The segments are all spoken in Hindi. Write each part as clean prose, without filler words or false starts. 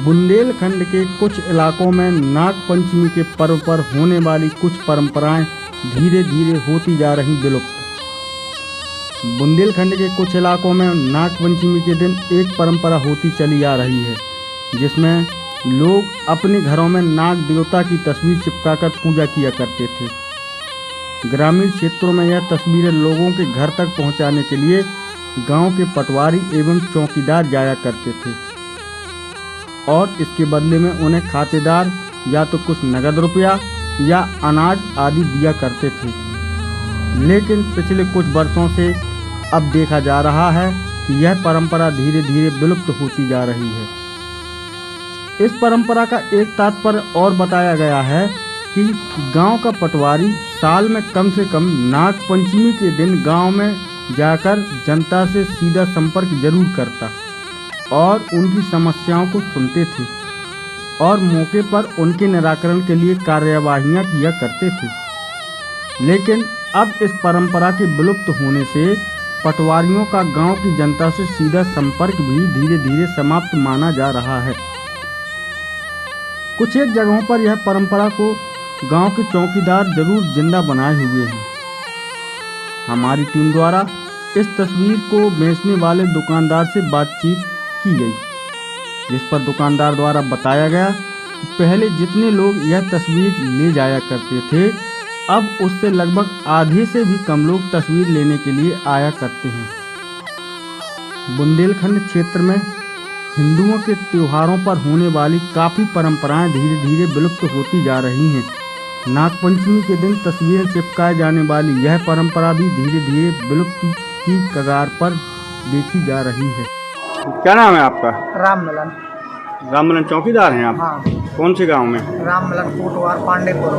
बुंदेलखंड के कुछ इलाकों में नाग पंचमी के पर्व पर होने वाली कुछ परंपराएं धीरे धीरे होती जा रही विलुप्त। बुंदेलखंड के कुछ इलाकों में नाग पंचमी के दिन एक परंपरा होती चली आ रही है, जिसमें लोग अपने घरों में नाग देवता की तस्वीर चिपकाकर पूजा किया करते थे। ग्रामीण क्षेत्रों में यह तस्वीरें लोगों के घर तक पहुंचाने के लिए गांव के पटवारी एवं चौकीदार जाया करते थे और इसके बदले में उन्हें खातेदार या तो कुछ नगद रुपया या अनाज आदि दिया करते थे। लेकिन पिछले कुछ वर्षों से अब देखा जा रहा है कि यह परंपरा धीरे धीरे विलुप्त होती जा रही है। इस परंपरा का एक तात्पर्य और बताया गया है कि गांव का पटवारी साल में कम से कम नाग पंचमी के दिन गांव में जाकर जनता से सीधा संपर्क जरूर करता और उनकी समस्याओं को सुनते थे और मौके पर उनके निराकरण के लिए कार्यवाहियां किया करते थे। लेकिन अब इस परंपरा के विलुप्त होने से पटवारियों का गांव की जनता से सीधा संपर्क भी धीरे धीरे समाप्त माना जा रहा है। कुछ एक जगहों पर यह परंपरा को गांव के चौकीदार जरूर जिंदा बनाए हुए हैं। हमारी टीम द्वारा इस तस्वीर को बेचने वाले दुकानदार से बातचीत की गई, जिस पर दुकानदार द्वारा बताया गया कि पहले जितने लोग यह तस्वीर ले जाया करते थे, अब उससे लगभग आधे से भी कम लोग तस्वीर लेने के लिए आया करते हैं। बुंदेलखंड क्षेत्र में हिंदुओं के त्योहारों पर होने वाली काफ़ी परंपराएं धीरे धीरे विलुप्त होती जा रही हैं। नाग पंचमी के दिन तस्वीरें चिपकाए जाने वाली यह परंपरा भी धीरे धीरे विलुप्ति की कगार पर देखी जा रही है। क्या नाम है आपका? राममलन। राममलन चौकीदार हैं आप? हाँ। कौन से गांव में? राममलन कोटवार पांडेपुर।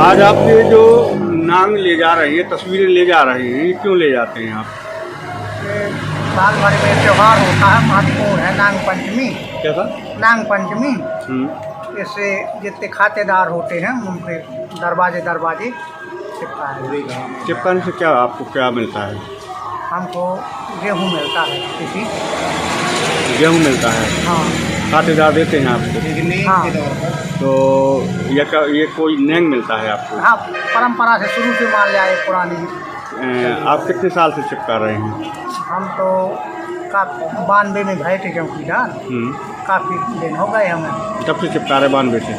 आज आप ये जो नाग ले जा रही है, तस्वीरें ले जा रही हैं, ये क्यों ले जाते हैं आप? साल भर में त्योहार होता है, महत्वपूर्ण है नाग पंचमी। कैसा? नाग पंचमी। इससे जितने खातेदार होते हैं उनके दरवाजे चिपकाने से क्या आपको क्या मिलता है? हमको गेहूँ मिलता है। किसी गेहूँ मिलता है? हाँ। खातेदार देते हैं आपको? हाँ। तो ये कोई नेंग मिलता है आपको? हाँ, परंपरा से शुरू से मान लिया है पुरानी। आप कितने साल से चिपका रहे हैं? हम तो 92 में भरे थे चौकीदार। काफ़ी दिन हो गए हमें। कब से चिपका रहे 92 से?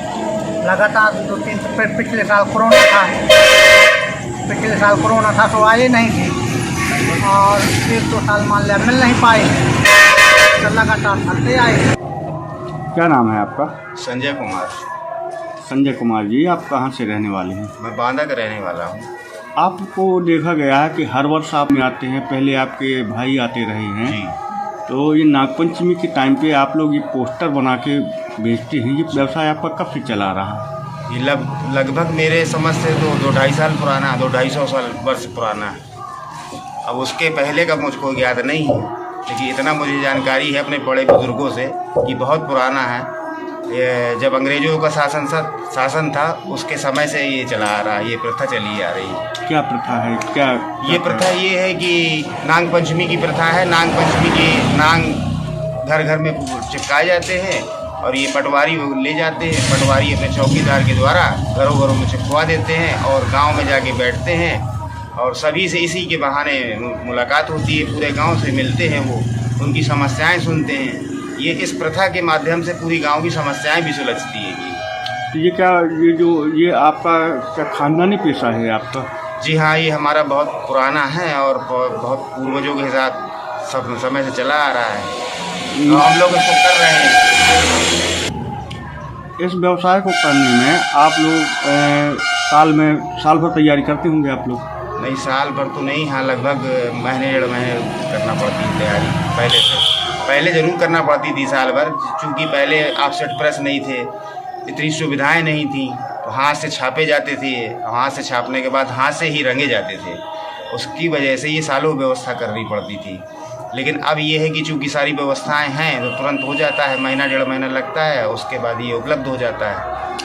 लगातार 2-3 पिछले साल कोरोना था तो आए नहीं थे और 1-2 साल मान लिया मिल नहीं पाए, तो लगातार चलते आए। क्या नाम है आपका? संजय कुमार। संजय कुमार जी, आप कहाँ से रहने वाले हैं? मैं बांदा का रहने वाला हूँ। आपको देखा गया है कि हर वर्ष आप में आते हैं, पहले आपके भाई आते रहे हैं जी। तो ये नागपंचमी के टाइम पे आप लोग ये पोस्टर बना के बेचते हैं, ये व्यवसाय आपका कब से चला रहा है? ये लगभग मेरे समझ से तो 2-2.5 साल पुराना, 200-250 वर्ष पुराना है। अब उसके पहले का मुझको याद नहीं है, लेकिन इतना मुझे जानकारी है अपने बड़े बुजुर्गों से कि बहुत पुराना है। ये जब अंग्रेजों का शासन था उसके समय से ये चला आ रहा है, ये प्रथा चली आ रही है। क्या प्रथा है? क्या ये प्रथा ये है कि नाग पंचमी की प्रथा है। नाग पंचमी की नाग घर घर में चिपकाए जाते हैं और ये पटवारी ले जाते हैं। पटवारी अपने चौकीदार के द्वारा घरों घरों में चिपकवा देते हैं और गांव में जाके बैठते हैं और सभी से इसी के बहाने मुलाकात होती है। पूरे गांव से मिलते हैं, वो उनकी समस्याएं सुनते हैं। ये इस प्रथा के माध्यम से पूरी गांव की समस्याएं भी सुलझती है। तो ये आपका क्या खानदानी पेशा है आपका? जी हाँ, ये हमारा बहुत पुराना है और बहुत पूर्वजों के साथ सब समय से चला आ रहा है और हम लोग इसको कर रहे हैं। इस व्यवसाय को करने में आप लोग साल भर तैयारी करते होंगे आप लोग? नहीं, साल भर तो नहीं, हाँ लगभग महीने 1.5 महीने करना पड़ती है तैयारी। पहले ज़रूर करना पड़ती थी साल भर, क्योंकि पहले ऑफसेट प्रेस नहीं थे, इतनी सुविधाएं नहीं थी, तो हाथ से छापे जाते थे। हाथ से छापने के बाद हाथ से ही रंगे जाते थे। उसकी वजह से ये सालों व्यवस्था करनी पड़ती थी। लेकिन अब ये है कि चूँकि सारी व्यवस्थाएं हैं तो तुरंत हो जाता है, महीना 1.5 महीना लगता है, उसके बाद ये उपलब्ध हो जाता है।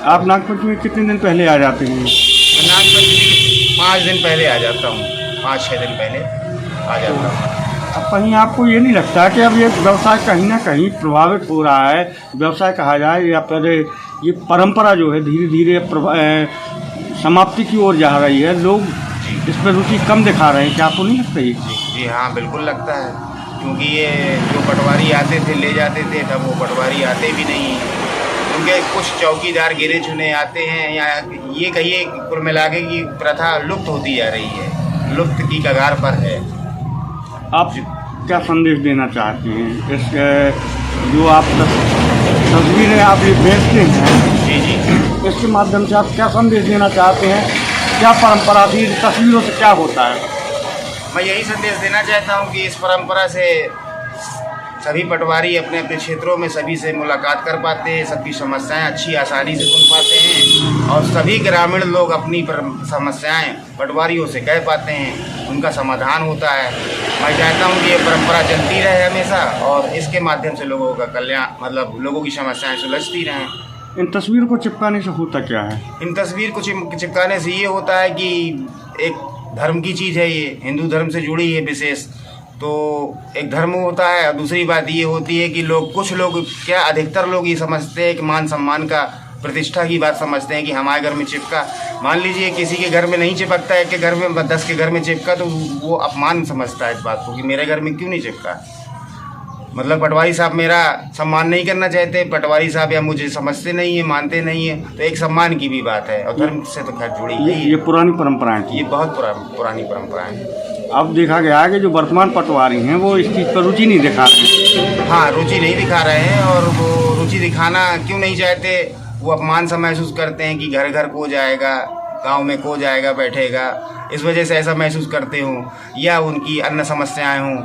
आप नागपंचमी कितने दिन पहले आ जाते हैं? मैं नागपंचमी 5 दिन पहले आ जाता हूँ, 5-6 दिन पहले आ जाता हूँ। अब कहीं आपको ये नहीं लगता कि अब ये व्यवसाय कहीं ना कहीं प्रभावित हो रहा है, व्यवसाय कहा जाए या फिर ये परंपरा जो है धीरे धीरे समाप्ति की ओर जा रही है, लोग इस पर रुचि कम दिखा रहे हैं, क्या आपको नहीं लगता ये? जी हाँ, बिल्कुल लगता है, क्योंकि ये जो पटवारी आते थे ले जाते थे, तब वो पटवारी आते भी नहीं हैं। उनके कुछ चौकीदार गिने चुने आते हैं, या ये कहिए कुल मिला के कि प्रथा लुप्त होती जा रही है, लुप्त की कगार पर है। आप क्या संदेश देना चाहते हैं इस जो आप तस्वीरें आप ये बेचते हैं, जी जी, इसके माध्यम से आप क्या संदेश देना चाहते हैं? क्या परंपरा थी, तस्वीरों से क्या होता है? मैं यही संदेश देना चाहता हूँ कि इस परंपरा से सभी पटवारी अपने अपने क्षेत्रों में सभी से मुलाकात कर पाते हैं, सबकी समस्याएं अच्छी आसानी से सुन पाते हैं, और सभी ग्रामीण लोग अपनी समस्याएं पटवारियों से कह पाते हैं, उनका समाधान होता है। मैं चाहता हूं कि ये परंपरा चलती रहे हमेशा, और इसके माध्यम से लोगों का कल्याण, मतलब लोगों की समस्याएं सुलझती रहें। इन तस्वीर को चिपकाने से होता क्या है? इन तस्वीर को चिपकाने से ये होता है कि एक धर्म की चीज़ है, ये हिंदू धर्म से जुड़ी है विशेष, तो एक धर्म होता है। और दूसरी बात ये होती है कि कुछ लोग क्या, अधिकतर लोग ये समझते हैं कि मान सम्मान का, प्रतिष्ठा की बात समझते हैं कि हमारे घर में चिपका, मान लीजिए किसी के घर में नहीं चिपकता है, के घर में 10 के घर में चिपका, तो वो अपमान समझता है इस बात को कि मेरे घर में क्यों नहीं चिपका। मतलब पटवारी साहब मेरा सम्मान नहीं करना चाहते, पटवारी साहब या मुझे समझते नहीं है, मानते नहीं है, तो एक सम्मान की भी बात है, और धर्म से तो खैर जुड़ी है। ये पुरानी परंपराएं थी, ये बहुत पुरानी परंपराएं हैं। अब देखा गया है कि जो वर्तमान पटवारी हैं वो इस चीज़ पर रुचि नहीं दिखा रहे। हाँ, रुचि नहीं दिखा रहे हैं, और वो रुचि दिखाना क्यों नहीं चाहते, वो अपमान सा महसूस करते हैं कि घर घर को जाएगा, गांव में को जाएगा बैठेगा, इस वजह से ऐसा महसूस करते हों, या उनकी अन्य समस्याएं हों,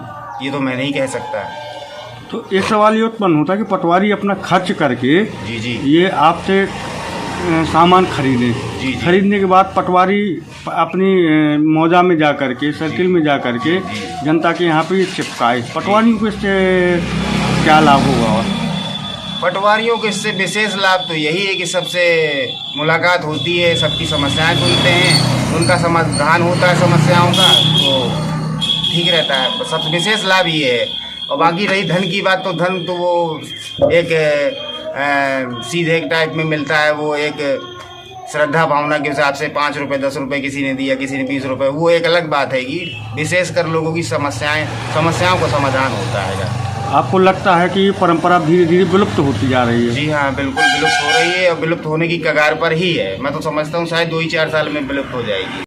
ये तो मैं नहीं कह सकता। तो ये सवाल ये उत्पन्न होता है कि पटवारी अपना खर्च करके जी जी, ये आपसे सामान खरीदें, जी। खरीदने के बाद पटवारी अपनी मौजा में जा कर के, सर्किल में जा कर के जनता के यहाँ पे चिपकाए, पटवारियों को इससे क्या लाभ होगा? और पटवारियों को इससे विशेष लाभ तो यही है कि सबसे मुलाकात होती है, सबकी समस्याएं सुनते हैं, उनका समाधान होता है समस्याओं का, तो ठीक रहता है। सबसे विशेष लाभ ये है। और बाकी रही धन की बात, तो धन तो वो एक सीधे एक टाइप में मिलता है, वो एक श्रद्धा भावना के हिसाब से 5 रुपये 10 रुपये किसी ने दिया, किसी ने 20 रुपये, वो एक अलग बात है कि विशेषकर लोगों की समस्याओं को समाधान होता है। आपको लगता है कि ये परंपरा धीरे धीरे विलुप्त होती जा रही है? जी हाँ, बिल्कुल विलुप्त हो रही है, और विलुप्त होने की कगार पर ही है। मैं तो समझता हूँ शायद 2 ही 4 साल में विलुप्त हो जाएगी।